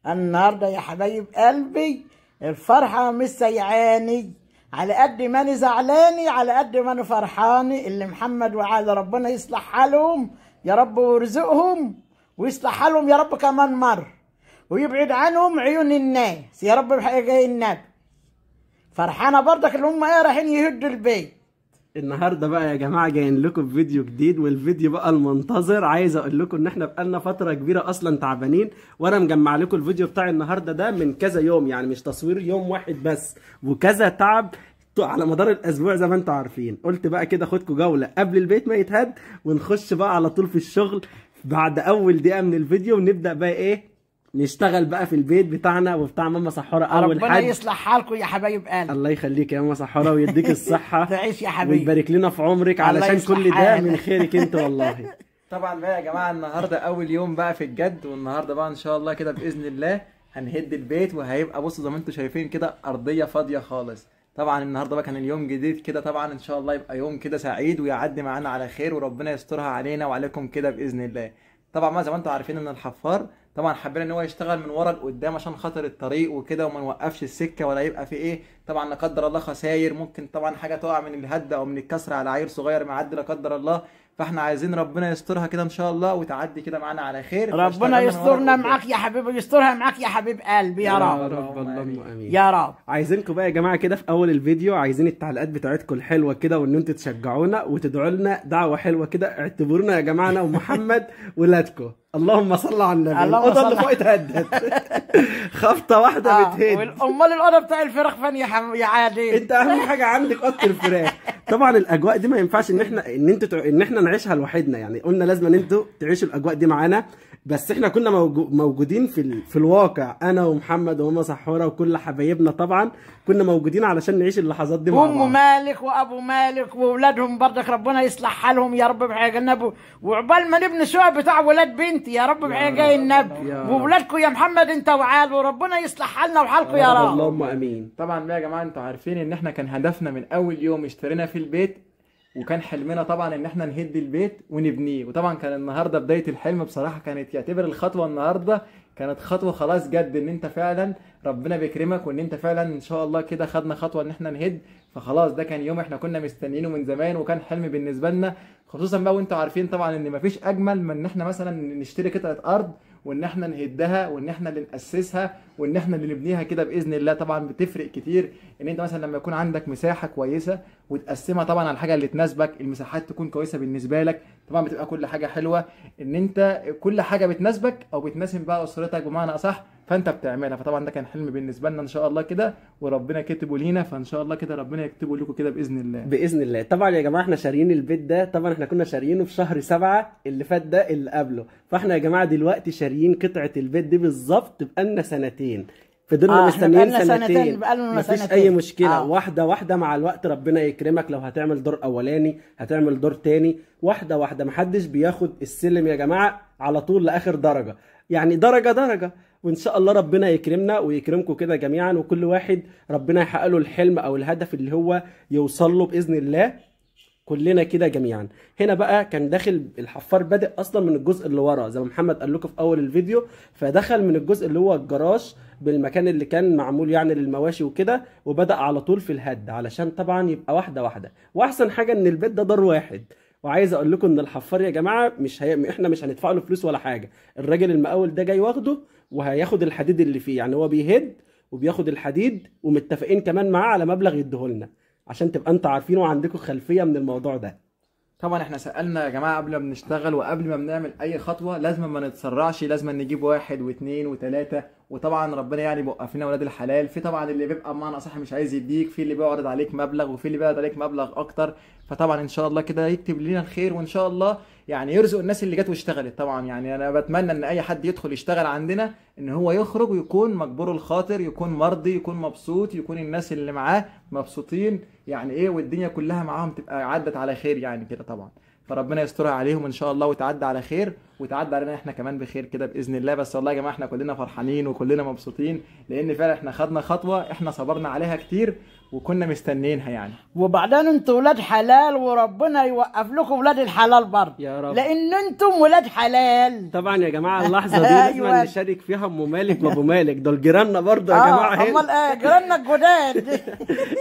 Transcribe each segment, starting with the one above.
النهارده يا حبايب قلبي الفرحة مش سيعاني، على قد ما انا زعلاني على قد ما انا فرحاني. اللي محمد وعاد ربنا يصلح حالهم يا رب ويرزقهم ويصلح حالهم يا رب كمان مرة، ويبعد عنهم عيون الناس يا رب بحق جاي النبي. فرحانة برضك اللي هم رايحين يهدوا البيت. النهارده بقى يا جماعه جايين لكم بفيديو جديد، والفيديو بقى المنتظر. عايز اقول لكم ان احنا بقالنا فتره كبيره اصلا تعبانين، وانا مجمع لكم الفيديو بتاع النهارده ده من كذا يوم، يعني مش تصوير يوم واحد بس، وكذا تعب على مدار الاسبوع زي ما انتم عارفين. قلت بقى كده خدكم جوله قبل البيت ما يتهد، ونخش بقى على طول في الشغل بعد اول دقيقه من الفيديو، ونبدا بقى ايه نشتغل بقى في البيت بتاعنا وبتاع ماما سحوره. اول حاجه ربنا يصلح حالكم يا حبايب قلبي. الله يخليك يا ماما سحوره ويديك الصحه تعيش يا حبيبي ويبارك لنا في عمرك، علشان كل ده من خيرك انت والله. طبعا بقى يا جماعه النهارده اول يوم بقى في الجد، والنهارده بقى ان شاء الله كده باذن الله هنهد البيت، وهيبقى بصوا زي ما انتم شايفين كده ارضيه فاضيه خالص. طبعا النهارده بقى كان اليوم جديد كده، طبعا ان شاء الله يبقى يوم كده سعيد ويعدي معانا على خير، وربنا يسترها علينا وعليكم كده باذن الله. طبعا ما زي ما انتم عارفين ان الحفار طبعا حابين ان هو يشتغل من ورا لقدام عشان خاطر الطريق وكده، وما نوقفش السكه ولا يبقى في ايه طبعا لا قدر الله خساير، ممكن طبعا حاجه تقع من الهد او من الكسر على عيل صغير معدي لا قدر الله. فاحنا عايزين ربنا يسترها كده ان شاء الله وتعدي كده معانا على خير. ربنا يسترنا معاك يا حبيبي، يسترها معاك يا حبيب قلبي يا رب. يا رب اللهم امين يا رب. عايزينكم بقى يا جماعه كده في اول الفيديو، عايزين التعليقات بتاعتكم الحلوه كده، وان انتوا تشجعونا وتدعوا لنا دعوه حلوه كده. اعتبرونا يا جماعه انا ومحمد ولادكم. اللهم صل على النبي. الاوضه اللي فوق اتهدت خبطه واحده بتهد. امال الاوضه بتاع الفراخ فين يا عادل؟ انت اهم حاجه عندك اوضه الفراخ. طبعا الاجواء دي ما ينفعش ان احنا نعيشها لوحدنا، يعني قلنا لازم ان انتوا تعيشوا الاجواء دي معانا. بس احنا كنا موجودين في الواقع، انا ومحمد وماما سحوره وكل حبايبنا طبعا كنا موجودين علشان نعيش اللحظات دي مع بعض. ام مالك وابو مالك واولادهم برضك ربنا يصلح حالهم يا رب بحق النبي، وعقبال ما نبني سوق بتاع ولاد بنتي يا رب بحق جاي النبي، واولادكم يا محمد انت وعاد، وربنا يصلح حالنا وحالكم يا رب. اللهم امين. طبعا بقى يا جماعه انتوا عارفين ان احنا كان هدفنا من اول يوم اشترينا في البيت، وكان حلمنا طبعا ان احنا نهد البيت ونبنيه. وطبعا كان النهارده بدايه الحلم بصراحه، كانت يعتبر الخطوه النهارده كانت خطوه خلاص جد، ان انت فعلا ربنا بيكرمك، وان انت فعلا ان شاء الله كده خدنا خطوه ان احنا نهد. فخلاص ده كان يوم احنا كنا مستنيينه من زمان، وكان حلم بالنسبه لنا، خصوصا بقى وانتوا عارفين طبعا ان مفيش اجمل من ان احنا مثلا نشتري قطعه ارض وان احنا نهدها، وان احنا اللي ناسسها، وان احنا اللي نبنيها كده باذن الله. طبعا بتفرق كتير ان انت مثلا لما يكون عندك مساحه كويسه وتقسمها طبعا على الحاجه اللي تناسبك، المساحات تكون كويسه بالنسبه لك، طبعا بتبقى كل حاجه حلوه ان انت كل حاجه بتناسبك او بتناسب بقى اسرتك بمعنى اصح فانت بتعملها. فطبعا ده كان حلم بالنسبه لنا ان شاء الله كده، وربنا كتبه لينا، فان شاء الله كده ربنا يكتبه لكم كده باذن الله. باذن الله. طبعا يا جماعه احنا شاريين البيت ده، طبعا احنا كنا شاريينه في شهر 7 اللي فات ده اللي قبله، فاحنا يا جماعه دلوقتي شاريين قطعه البيت دي بالظبط بقالنا سنتين، فضلنا مستنيين سنتين مفيش اي مشكله. واحده واحده مع الوقت ربنا يكرمك، لو هتعمل دور اولاني هتعمل دور تاني، واحده واحده. محدش بياخد السلم يا جماعه على طول لاخر درجه، يعني درجه درجه، وان شاء الله ربنا يكرمنا ويكرمكم كده جميعا، وكل واحد ربنا يحقق له الحلم او الهدف اللي هو يوصل له باذن الله، كلنا كده جميعا. هنا بقى كان داخل الحفار بادئ اصلا من الجزء اللي ورا زي ما محمد قال لكم في اول الفيديو، فدخل من الجزء اللي هو الجراج بالمكان اللي كان معمول يعني للمواشي وكده، وبدأ على طول في الهد علشان طبعا يبقى واحده واحده. واحسن حاجه ان البيت ده دار واحد، وعايز اقول لكم ان الحفار يا جماعه احنا مش هندفع له فلوس ولا حاجه، الراجل المقاول ده جاي واخده وهياخد الحديد اللي فيه، يعني هو بيهد وبياخد الحديد، ومتفقين كمان معاه على مبلغ يديهولنا عشان تبقى انتوا عارفين وعندكم خلفيه من الموضوع ده. طبعا احنا سألنا يا جماعه قبل ما بنشتغل وقبل ما بنعمل اي خطوه لازم ما نتسرعش، لازم نجيب 1 و2 و3، وطبعا ربنا يعني بيوقف لنا ولاد الحلال. في طبعا اللي بيبقى بمعنى اصح مش عايز يديك، في اللي بيعرض عليك مبلغ، وفي اللي بيعرض عليك مبلغ اكتر. فطبعا ان شاء الله كده يكتب لنا الخير، وان شاء الله يعني يرزق الناس اللي جت واشتغلت. طبعا يعني انا بتمنى ان اي حد يدخل يشتغل عندنا ان هو يخرج ويكون مجبور الخاطر، يكون مرضي، يكون مبسوط، يكون الناس اللي معاه مبسوطين يعني ايه، والدنيا كلها معاهم تبقى عدت على خير يعني كده طبعا. فربنا يسترها عليهم ان شاء الله وتعدي على خير، وتعدي علينا احنا كمان بخير كده باذن الله. بس والله يا جماعه احنا كلنا فرحانين وكلنا مبسوطين، لان فعلا احنا خدنا خطوه احنا صبرنا عليها كتير وكنا مستنيينها يعني. وبعدين انتوا ولاد حلال، وربنا يوقف لكم ولاد الحلال برضه يا رب، لان انتم ولاد حلال. طبعا يا جماعه اللحظه دي لازم أيوة. نشارك فيها ام مالك وابو مالك، دول جيراننا برضه يا جماعه هنا. امال ايه، جيراننا الجداد.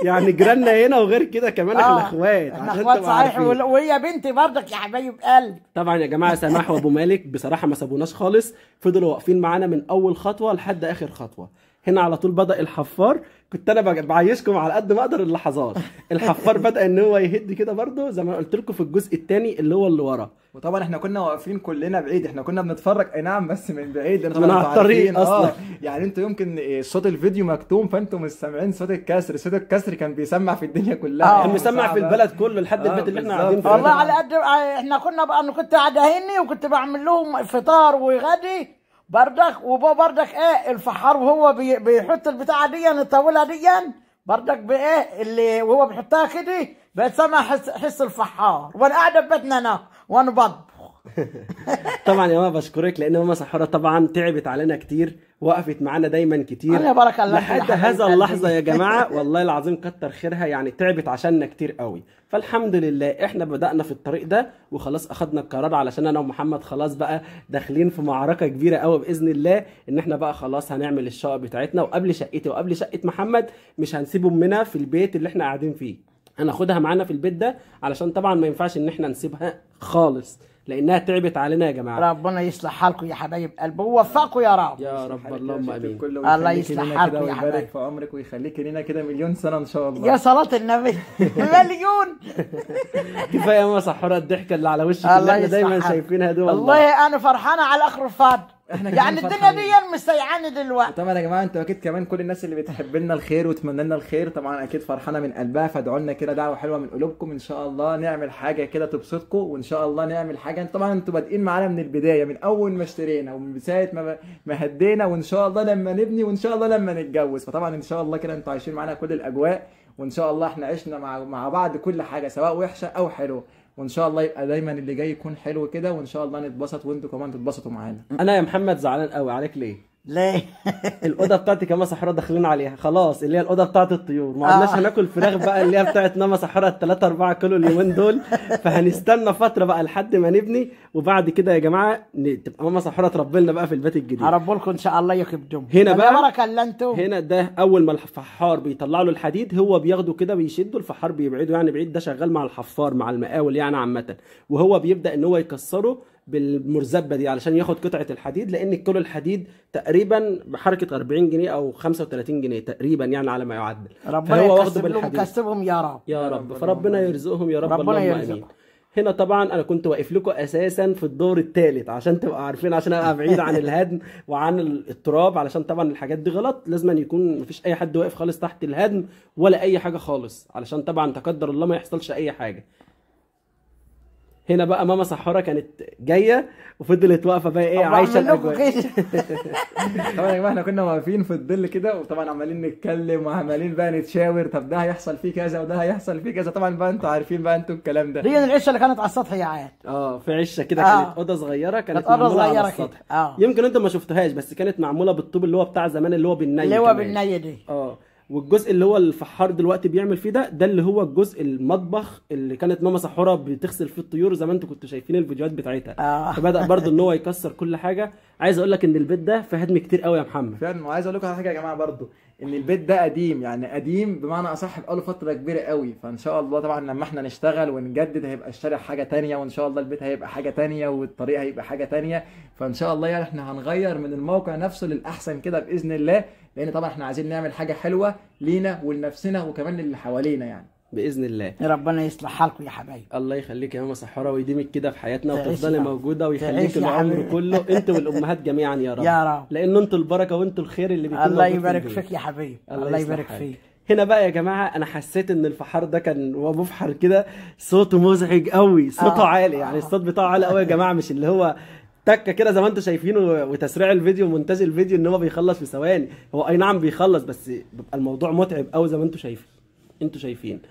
يعني جيراننا هنا، وغير كده كمان احنا اخوات. احنا عشان اخوات تبقوا صحيح، عارفين. وهي بنتي برضك يا حبايب قلبي. طبعا يا جماعه سماح وابو مالك بصراحه ما سابوناش خالص، فضلوا واقفين معانا من اول خطوه لحد اخر خطوه. هنا على طول بدا الحفار، كنت انا بعيشكم على قد ما اقدر اللحظات. الحفار بدا ان هو يهد كده برضه زي ما قلت لكم في الجزء الثاني اللي هو اللي ورا. وطبعا احنا كنا واقفين كلنا بعيد، احنا كنا بنتفرج اي نعم بس من بعيد، من على الطريق اصلا. يعني انتوا يمكن صوت الفيديو مكتوم فانتوا مش سامعين صوت الكسر، صوت الكسر كان بيسمع في الدنيا كلها. كان مسمع في البلد كله لحد البيت اللي احنا قاعدين فيه. والله على قد احنا كنا بقى، انا كنت قاعده هني وكنت بعمل لهم فطار وغدي بردك، وبابا بردك ايه الفحار وهو بيحط البتاعه دي يطولها دي بردك بايه اللي وهو بيحطها كده بقت سامع حس الفحار، وانا قاعده في بيتنا انا وانا بطبخ. طبعا يا ماما بشكرك، لان ماما سحوره طبعا تعبت علينا كتير، وقفت معانا دايما كتير يا بارك الله لحد هذا اللحظه يا جماعه. والله العظيم كتر خيرها، يعني تعبت عشاننا كتير قوي. فالحمد لله احنا بدأنا في الطريق ده وخلاص اخدنا القرار، علشان انا ومحمد خلاص بقى داخلين في معركه كبيره قوي باذن الله، ان احنا بقى خلاص هنعمل الشقه بتاعتنا، وقبل شقتي وقبل شقه محمد مش هنسيب امنا في البيت اللي احنا قاعدين فيه، هناخدها معانا في البيت ده، علشان طبعا ما ينفعش ان احنا نسيبها خالص لانها تعبت علينا يا جماعه. ربنا يصلح حالكم يا حبايب قلبي ووفقكم يا رب. يا رب اللهم امين. الله يصلح حالكم يا ويبارك حبايب في عمرك ويخليك لنا كده مليون سنه ان شاء الله. يا صلاه النبي. مليون. كفايه ما سحوره الضحكه اللي على وشك اللي احنا دايما شايفينها دي. والله انا فرحانه على اخر الفاض، يعني الدنيا دي مسيعاني دلوقتي. طبعا يا جماعه انتوا اكيد كمان كل الناس اللي بتحب لنا الخير وتتمنى لنا الخير طبعا اكيد فرحانه من قلبها، فادعوا لنا كده دعوه حلوه من قلوبكم ان شاء الله نعمل حاجه كده تبسطكم، وان شاء الله نعمل حاجه. طبعا انتوا بادئين معانا من البدايه، من اول ما اشترينا ومن ساعه ما هدينا، وان شاء الله لما نبني وان شاء الله لما نتجوز. فطبعا ان شاء الله كده انتوا عايشين معانا كل الاجواء، وان شاء الله احنا عشنا مع بعض كل حاجه سواء وحشه او حلوه، وان شاء الله يبقى دايما اللي جاي يكون حلو كده، وان شاء الله نتبسط وانتوا كمان تتبسطوا معانا. انا يا محمد زعلان قوي عليك. ليه؟ ليه؟ الاوضه بتاعتي كمان سحوره داخلين عليها خلاص، اللي هي الاوضه بتاعت الطيور، ما عدناش هناكل فراخ بقى اللي هي بتاعت ماما سحوره 3-4 كيلو اليومين دول، فهنستنى فتره بقى لحد ما نبني، وبعد كده يا جماعه تبقى ماما سحوره تربي لنا بقى في البيت الجديد. هربوا لكم ان شاء الله يكبدوا هنا بقى بركه الا انتم. هنا ده اول ما الفحار بيطلع له الحديد هو بياخده كده بيشده، الفحار بيبعده يعني بعيد، ده شغال مع الحفار مع المقاول يعني عامه، وهو بيبدا ان هو يكسره بالمرزبه دي علشان ياخد قطعه الحديد، لان كيلو الحديد تقريبا بحركه 40 جنيه او 35 جنيه تقريبا يعني على ما يعدل. ربنا يكسب لهم كسبهم يا رب يا رب، فربنا يرزقهم يا رب ربنا اللهم امين. هنا طبعا انا كنت واقف لكم اساسا في الدور الثالث عشان تبقوا عارفين، عشان ابقى بعيد عن الهدم وعن التراب، علشان طبعا الحاجات دي غلط، لازم أن يكون مفيش اي حد واقف خالص تحت الهدم ولا اي حاجه خالص، علشان طبعا تقدر الله ما يحصلش اي حاجه. هنا بقى ماما سحوره كانت جايه وفضلت واقفه بقى ايه عايشه الاجواء. طبعا يا جماعه احنا كنا واقفين في الظل كده، وطبعا عمالين نتكلم وعمالين بقى نتشاور، طب ده هيحصل فيه كذا وده هيحصل فيه كذا، طبعا بقى انتوا عارفين بقى انتوا الكلام ده. دي العشه اللي كانت على السطح يا عاد. في عشه كده كانت اوضه صغيره، كانت معموله على السطح. يمكن انتوا ما شفتوهاش، بس كانت معموله بالطوب اللي هو بتاع زمان اللي هو بالني، اللي هو بالني دي. والجزء اللي هو الفحار دلوقتي بيعمل فيه ده اللي هو الجزء المطبخ اللي كانت ماما سحوره بتغسل فيه الطيور زي ما انتوا كنتوا شايفين الفيديوهات بتاعتها. فبدا برضو ان هو يكسر كل حاجه. عايز اقول لك ان البيت ده فيه هدم كتير قوي يا محمد فعلا. وعايز اقول لكم على حاجه يا جماعه برضو، ان البيت ده قديم، يعني قديم بمعنى اصح بقاله فتره كبيره قوي، فان شاء الله طبعا لما احنا نشتغل ونجدد هيبقى الشارع حاجه تانية، وان شاء الله البيت هيبقى حاجه تانية، والطريق هيبقى حاجه تانية، فان شاء الله يعني احنا هنغير من الموقع نفسه للاحسن كده باذن الله، لان طبعا احنا عايزين نعمل حاجه حلوه لينا ولنفسنا وكمان للي حوالينا يعني باذن الله. ربنا يصلح حالكم يا حبايبي. الله يخليك يا ماما سحوره ويديمك كده في حياتنا وتفضلي موجوده ويخليك العمر كله انت والامهات جميعا يا رب. يا رب، لان انتوا البركه وانتوا الخير اللي بيكون. الله يبارك فيك يا حبيبي. الله يبارك فيك. هنا بقى يا جماعه انا حسيت ان الفحار ده كان وهو بيفحر كده صوته مزعج قوي، صوته عالي، يعني الصوت بتاعه عالي قوي يا جماعه، مش اللي هو تكه كده زي ما انتم شايفينه وتسريع الفيديو ومونتاج الفيديو ان هو بيخلص في ثواني. هو اي نعم بيخلص، بس بيبقى الموضوع متعب قوي زي ما انتم شايفين.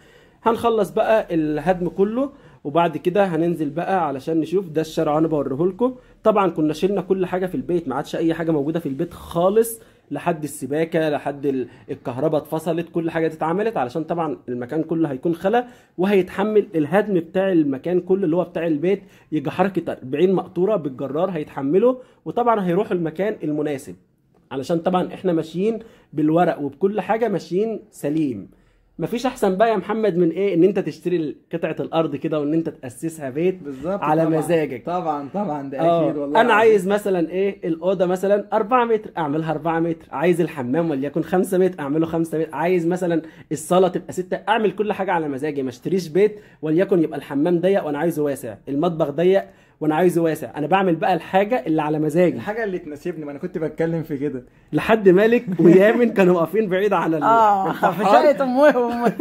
هنخلص بقى الهدم كله وبعد كده هننزل بقى علشان نشوف ده الشارع وانا بوريه لكم. طبعا كنا شلنا كل حاجه في البيت، ما عادش اي حاجه موجوده في البيت خالص، لحد السباكه لحد الكهرباء اتفصلت، كل حاجه دي اتعملت علشان طبعا المكان كله هيكون خلا وهيتحمل الهدم بتاع المكان كله اللي هو بتاع البيت. يجي حركه 40 مقطوره بالجرار هيتحمله، وطبعا هيروح المكان المناسب علشان طبعا احنا ماشيين بالورق وبكل حاجه ماشيين سليم. مفيش احسن بقى يا محمد من ايه ان انت تشتري قطعه الارض كده وان انت تاسسها بيت بالظبط على طبعا. مزاجك. طبعا ده اكيد والله. انا عايز مثلا ايه الاوضه مثلا 4 متر اعملها 4 متر، عايز الحمام وليكن 5 متر اعمله 5 متر، عايز مثلا الصاله تبقى 6، اعمل كل حاجه على مزاجي. ما اشتريش بيت وليكن يبقى الحمام ضيق وانا عايزه واسع، المطبخ ضيق وانا عايزه واسع، انا بعمل بقى الحاجه اللي على مزاجي، الحاجه اللي تناسبني. ما انا كنت بتكلم في كده. لحد مالك ويامن كانوا واقفين بعيد عن في شقه امهم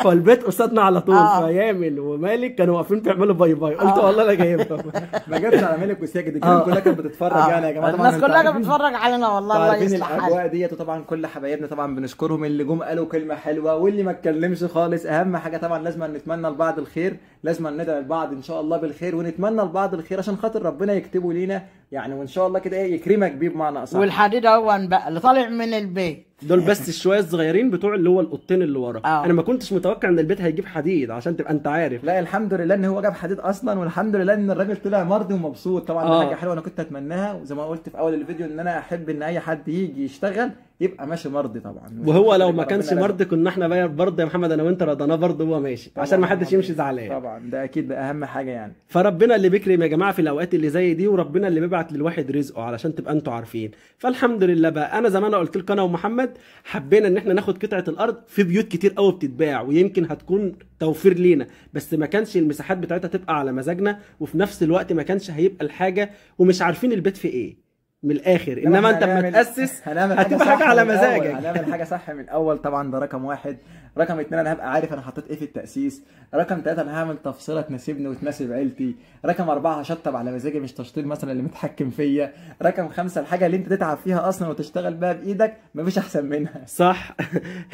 فالبيت قصادنا على طول. فيامن ومالك كانوا واقفين بيعملوا باي باي، قلت والله انا جايبهم. ما جاتش على مالك وساجد، الكلام كلها كانت بتتفرج يعني يا جماعه. الناس كلها كانت بتتفرج علينا والله. الله يصلح الاجواء ديت. وطبعا كل حبايبنا طبعا بنشكرهم، اللي جم قالوا كلمه حلوه واللي ما اتكلمش خالص. اهم حاجه طبعا لازم نتمنى لبعض الخير، لازم ندعي لبعض ان شاء الله بالخير، ونتمنى لبعض الخير عشان خاطر ربنا يكتبه لينا يعني، وان شاء الله كده ايه يكرمك بيه بمعنى اصح. والحديد اهون بقى اللي طالع من البيت دول بس الشويه الصغيرين بتوع اللي هو القطين اللي ورا. انا ما كنتش متوقع ان البيت هيجيب حديد عشان تبقى انت عارف. لا الحمد لله ان هو جاب حديد اصلا، والحمد لله ان الراجل طلع مرضي ومبسوط. طبعا دي حاجه حلوه انا كنت اتمناها، وزي ما قلت في اول الفيديو ان انا احب ان اي حد يجي يشتغل يبقى ماشي مرضي طبعا. وهو لو ما كانش مرضي كنا احنا برضه يا محمد انا وانت رضيناه برضه وهو ماشي عشان ما حدش يمشي زعلان. طبعا ده اكيد ده اهم حاجه يعني. فربنا اللي بيكرم يا جماعه في الاوقات اللي زي دي، وربنا اللي بيبعت للواحد رزقه علشان تبقى انتوا عارفين. فالحمد لله بقى. انا زمان قلت لكم انا ومحمد حبينا ان احنا ناخد قطعه الارض في بيوت كتير قوي بتتباع ويمكن هتكون توفير لينا، بس ما كانش المساحات بتاعتها تبقى على مزاجنا، وفي نفس الوقت ما كانش هيبقى الحاجه ومش عارفين البيت في ايه من الاخر. انما انت لما تاسس هتبقى حاجه على مزاجك. هنعمل حاجه صح من الاول طبعا، ده رقم واحد. رقم 2 انا هبقى عارف انا حطيت ايه في التاسيس. رقم 3 انا هعمل تفصيله تناسبني وتناسب عيلتي. رقم 4 هشطب على مزاجي مش تشطيب مثلا اللي متحكم فيا. رقم 5 الحاجه اللي انت تتعب فيها اصلا وتشتغل بيها بايدك مفيش احسن منها. صح.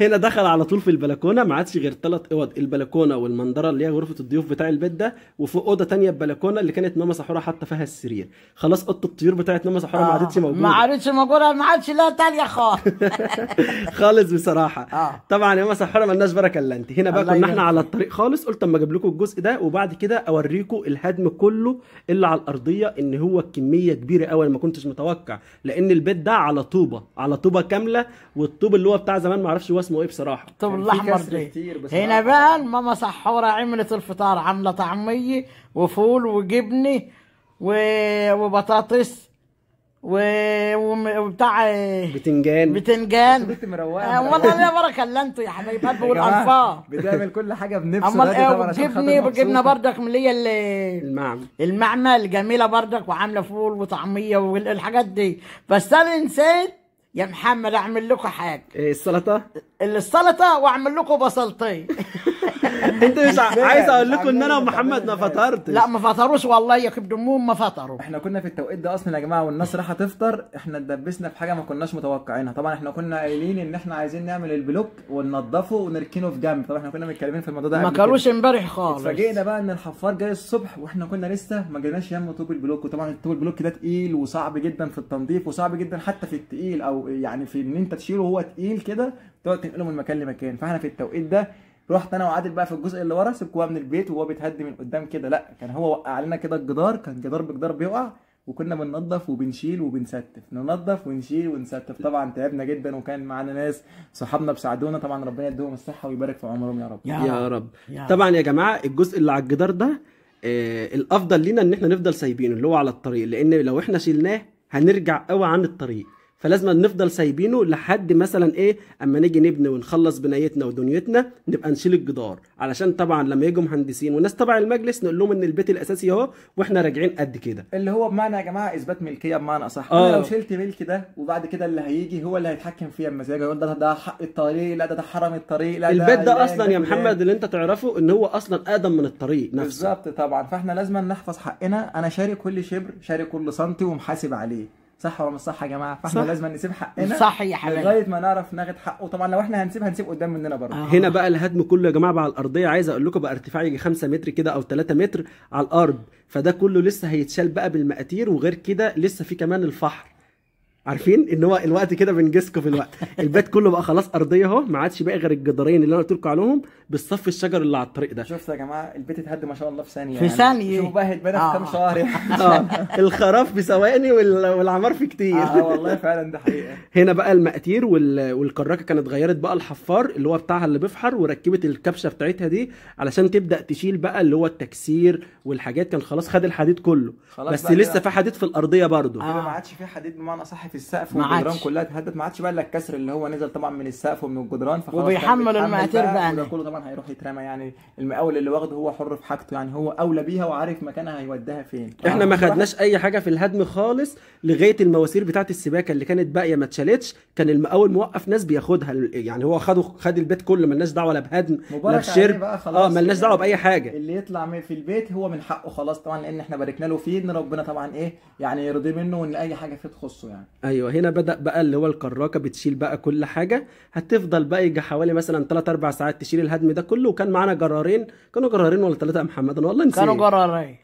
هنا دخل على طول في البلكونه، ما عادش غير 3 اوض، البلكونه والمنظره اللي هي غرفه الضيوف بتاع البيت ده، وفوق اوضه ثانيه البلكونه اللي كانت ماما سحوره حاطه فيها السرير. خلاص اوضه الطيور بتاعت ماما سحوره ما عادتش موجوده. ما عادتش موجوده، ما عادش لها تانيه خالص. خالص بصراحه. طبعا يا ماما سحوره مالناش بركه الا انت. هنا بقى كنا احنا على الطريق خالص، قلت اما اجيب لكم الجزء ده وبعد كده اوريكم الهدم كله اللي على الارضيه، ان هو كميه كبيره قوي ما كنتش متوقع، لان البيت ده على طوبه كامله، والطوب اللي هو بتاع زمان ما اعرفش هو اسمه ايه بصراحه. الطوب الاحمر ده. هنا بقى ماما سحوره عملت الفطار، عامله طعميه وفول وجبنه وبطاطس وبتاع بتنجان بنت مروقه. والله يا بركه الا انتوا يا حبايب قلبي والانفاق. بتعمل كل حاجه بنفس. امال ايه وجبنه بردك من اللي هي المعمل جميله بردك، وعامله فول وطعميه والحاجات دي. بس انا نسيت يا محمد اعمل لكم حاجه. ايه السلطه واعمل لكم بصلتين. انت مش عايز اقول لكم ان انا ومحمد ما فطرتش. لا ما فطروش والله يا كبد امهم ما فطروا. احنا كنا في التوقيت ده اصلا يا جماعه والناس رايحه تفطر، احنا اتدبسنا في حاجه ما كناش متوقعينها. طبعا احنا كنا قايلين ان احنا عايزين نعمل البلوك وننضفه ونركنه في جنب. طبعا احنا كنا متكلمين في الموضوع ده ما كلوش امبارح خالص. اتفاجئنا بقى ان الحفار جاي الصبح واحنا كنا لسه ما جيناش يم طوب البلوك. وطبعا الطوب البلوك ده تقيل وصعب جدا في التنظيف، وصعب جدا حتى في التقيل او يعني في ان انت تشيله وهو تقيل كده تقعد تنقله من مكان لمكان. فاحنا في التوقيت ده رحت انا وعادل بقى في الجزء اللي ورا، سيبكوا من البيت وهو بيتهدي من قدام كده، لا كان هو وقع علينا كده الجدار، كان جدار بجدار بيقع، وكنا بننظف وبنشيل وبنستف، ننظف ونشيل ونستف. طبعا تعبنا جدا، وكان معانا ناس صحابنا بيساعدونا. طبعا ربنا يديهم الصحه ويبارك في عمرهم يا رب. يا رب. طبعا يا جماعه الجزء اللي على الجدار ده الافضل لينا ان احنا نفضل سايبينه اللي هو على الطريق، لان لو احنا شيلناه هنرجع قوي عن الطريق، فلازم نفضل سايبينه لحد مثلا ايه اما نيجي نبني ونخلص بنايتنا ودنيتنا نبقى نشيل الجدار، علشان طبعا لما يجوا مهندسين وناس تبع المجلس نقول لهم ان البيت الاساسي اهو واحنا راجعين قد كده، اللي هو بمعنى يا جماعه اثبات ملكيه بمعنى اصح. انا لو شلت ملك ده وبعد كده اللي هيجي هو اللي هيتحكم فيها بمزاجه، يقول ده حق الطريق، لا ده حرم الطريق، لا البيت ده اصلا يا محمد اللي انت تعرفه ان هو اصلا اقدم من الطريق نفسه. بالظبط طبعا. فاحنا لازم نحفظ حقنا. انا شاري كل شبر، شاري كل سنتي ومحاسب عليه صح ولا مش صح يا جماعه؟ فاحنا صح. لازم نسيب حقنا صح يا حبيبي. لغايه ما نعرف ناخد حقه. طبعا لو احنا هنسيب قدام مننا برضه. هنا بقى الهدم كله يا جماعه بقى على الارضيه، عايز اقول لكم بقى ارتفاع يجي 5 متر كده او 3 متر على الارض، فده كله لسه هيتشال بقى بالمقاتير، وغير كده لسه في كمان الفحر. عارفين ان هو الوقت كده بنجزكم في الوقت. البيت كله بقى خلاص ارضيه اهو، ما عادش بقى غير الجدارين اللي انا قلت لكم عليهم بالصف الشجر اللي على الطريق ده. شفتوا يا جماعه البيت اتهد ما شاء الله في ثانيه، في ثانية. شوفوا بقى هيتبنى في كام شهر يعني. الخراف في ثواني والعمار في كتير. والله فعلا ده حقيقه. هنا بقى المقاتير والكراكه كانت غيرت بقى الحفار اللي هو بتاعها اللي بيفحر، وركبت الكبشه بتاعتها دي علشان تبدا تشيل بقى اللي هو التكسير والحاجات. كان خلاص خد الحديد كله، بس لسه في حديد في الارضيه برضه. كده ما عادش في حديد بمعنى صح في السقف، ما والجدران عادش. كلها اتهدت، ما عادش بقى الا الكسر اللي هو نزل طبعا من السقف ومن الجدران، فخلاص وبيحمل كان المقاتير بقى. وده كله طبعا هيروح يترمى. يعني المقاول اللي واخده هو حر في حاجته، يعني هو اولى بيها وعارف مكانها هيوديها فين. احنا ما خدناش اي حاجه في الهدم خالص لغايه المواسير بتاعه السباكه اللي كانت باقيه ما اتشالتش. كان المقاول موقف ناس بياخدها، يعني هو خد البيت كله، مالناش دعوه لا بهدم لا بشرب، مالناش دعوه باي حاجه. اللي يطلع في البيت هو من حقه خلاص طبعا، لان احنا باركنا له فيه، ان ربنا طبعا ايه يعني يرضي منه، وان اي حاجه فيه تخصه يعني. ايوه هنا بدا بقى اللي هو الكراكه بتشيل بقى كل حاجه، هتفضل بقى يجي حوالي مثلا 3 4 ساعات تشيل الهدم ده كله. وكان معانا جرارين، كانوا جرارين ولا 3 يا محمد؟ انا والله نسيت. كانوا جرارين.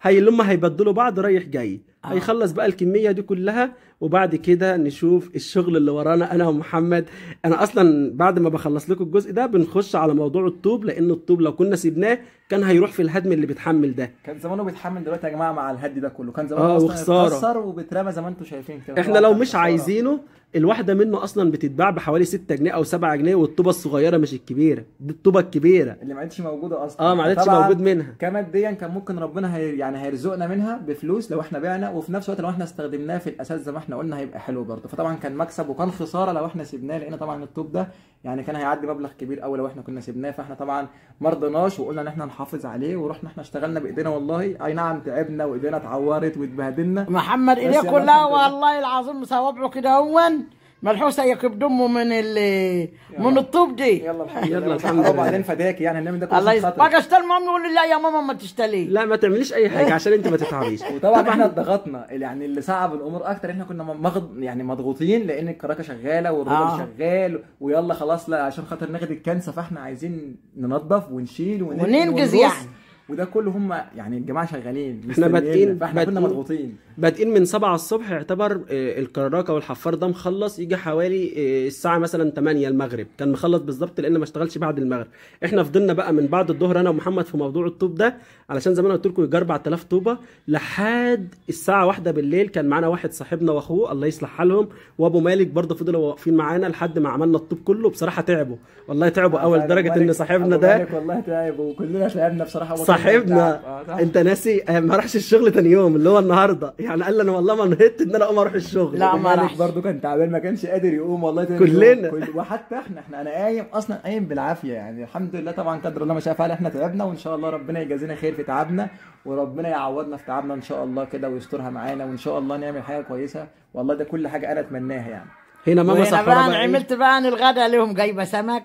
لما هيبدلوا بعض رايح جاي. هيخلص بقى الكميه دي كلها، وبعد كده نشوف الشغل اللي ورانا انا ومحمد. انا اصلا بعد ما بخلص لكم الجزء ده بنخش على موضوع الطوب، لان الطوب لو كنا سيبناه كان هيروح في الهدم اللي بيتحمل ده. كان زمانه بيتحمل دلوقتي يا جماعه مع الهد ده كله، كان زمانه اصلا اتكسر وبيترمى زي ما انتم شايفين كده. احنا لو مش عايزينه، الواحده منه اصلا بتتباع بحوالي 6 جنيه او 7 جنيه، والطوبه الصغيره مش الكبيره دي، الطوبه الكبيره اللي ما عادش موجوده اصلا. ما عادش موجود منها. كماديا كان ممكن ربنا يعني هيرزقنا منها بفلوس لو احنا بعنا، وفي نفس الوقت لو احنا استخدمناه في الاساس زي ما احنا قلنا هيبقى حلو برضه. فطبعا كان مكسب، وكان خساره لو احنا سيبناه، لان طبعا الطوب ده يعني كان هيعدي مبلغ كبير قوي لو احنا كنا سيبناه. فاحنا طبعا ما رضيناش، وقلنا ان احنا نحافظ عليه، ورحنا احنا اشتغلنا بايدينا. والله اي نعم تعبنا وايدينا اتعورت واتبهدلنا. محمد ايديه كلها والله العظيم صوابعه كده هون ملحوسه يكب دمه من الطوب دي. يلا الحمد لله. وبعدين فداك يعني النعم ده كله. الله يسلمك. باجي اشتري مامي يقول لي لا يا ماما ما تشتري. لا ما تعمليش اي حاجه عشان انت ما تتعبيش. وطبعا احنا اتضغطنا، يعني اللي صعب الامور اكتر احنا كنا يعني مضغوطين، لان الكراكه شغاله والرجل شغال، ويلا خلاص لا عشان خاطر ناخد الكنسه، فاحنا عايزين ننظف ونشيل وننجز يعني. وده كله هم يعني الجماعه شغالين، احنا بادئين، فاحنا كنا مضغوطين بادئين من 7 الصبح. يعتبر الكراكه والحفار ده مخلص يجي حوالي الساعه مثلا 8 المغرب، كان مخلص بالظبط لان ما اشتغلش بعد المغرب. احنا فضلنا بقى من بعد الظهر انا ومحمد في موضوع الطوب ده، علشان زي ما انا قلت لكم يجي 4000 طوبه لحد الساعه 1 بالليل. كان معانا واحد صاحبنا واخوه الله يصلح حالهم، وابو مالك برضه فضلوا واقفين معانا لحد ما عملنا الطوب كله. بصراحه تعبوا والله، تعبوا اول درجه ان صاحبنا ده والله تعب، وكلنا تعبنا بصراحه. صاحبنا انت ناسي ما راحش الشغل تاني يوم اللي هو النهارده، يعني قال لي انا والله ما نهدت ان انا اقوم اروح الشغل. لا ما راحش برضه، كان تعبان ما كانش قادر يقوم والله كلنا. وحتى انا قايم اصلا قايم بالعافيه يعني. الحمد لله طبعا قدر الله ما شاء فعل، احنا تعبنا، وان شاء الله ربنا يجازينا خير في تعبنا، وربنا يعوضنا في تعبنا ان شاء الله كده، ويسترها معانا، وان شاء الله نعمل حاجه كويسه. والله ده كل حاجه انا اتمناها يعني. هنا ماما صحرا بقى عملت بقى الغدا لهم، جايبه سمك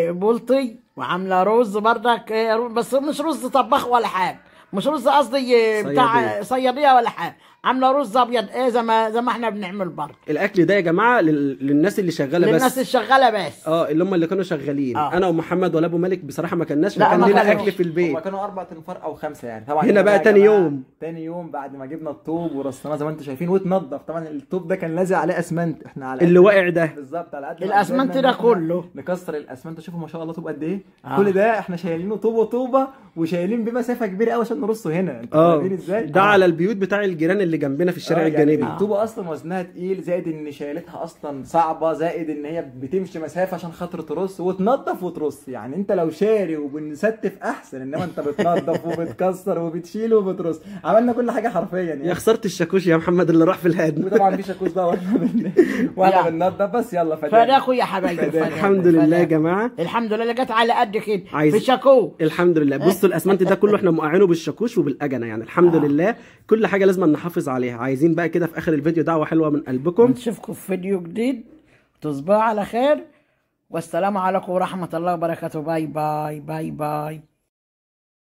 بلطي، وعامله رز بردك، بس مش رز طباخ ولا حاجه، مش رز قصدي بتاع صياديه ولا حاجه، عامله رز ابيض زي ما احنا بنعمل برضه. الاكل ده يا جماعه للناس اللي شغاله بس، للناس الشغاله بس، اللي كانوا شغالين. انا ومحمد ولا ابو مالك بصراحه ما كناش، كان لنا اكل في البيت. هم كانوا 4 أنفار او 5 يعني. طبعا هنا بقى تاني يوم بعد ما جبنا الطوب ورصناه زي ما انتم شايفين واتنضف. طبعا الطوب ده كان لازق عليه اسمنت، احنا على اللي واقع ده بالظبط على قد الاسمنت ده كله نكسر الاسمنت. شوفوا ما شاء الله طوب قد ايه. كل ده احنا شايلينه طوب وطوبه، وشايلين بمسافه كبيره قوي عشان نرصه هنا. انتوا فاهمين ازاي؟ ده على البيوت بتاع الجيران اللي جنبنا في الشارع الجانبي. الطوبه اصلا وزنها تقيل، زائد ان شايلتها اصلا صعبه، زائد ان هي بتمشي مسافه عشان خاطر ترص وتنظف وترص. يعني انت لو شاري وبنستف احسن، انما انت بتنظف وبتكسر وبتشيل وبترص. عملنا كل حاجه حرفيا يعني. يا خسرت الشاكوش يا محمد اللي راح في الهدم. وطبعا في شاكوش بقى ولا بننظف بس. يلا فداكوا يا حبايبي. الحمد لله يا جماعه، الحمد لله جت على قد كده في شاكوش. الحمد لله. بصوا الاسمنت ده كله احنا موقعينه بالشاكوش وبالاجنه يعني. الحمد لله كل حاجه لازم نحافظ عليها. عايزين بقى كده في اخر الفيديو دعوه حلوه من قلبكم. نشوفكم في فيديو جديد، تصبحوا على خير، والسلام عليكم ورحمه الله وبركاته. باي باي باي باي.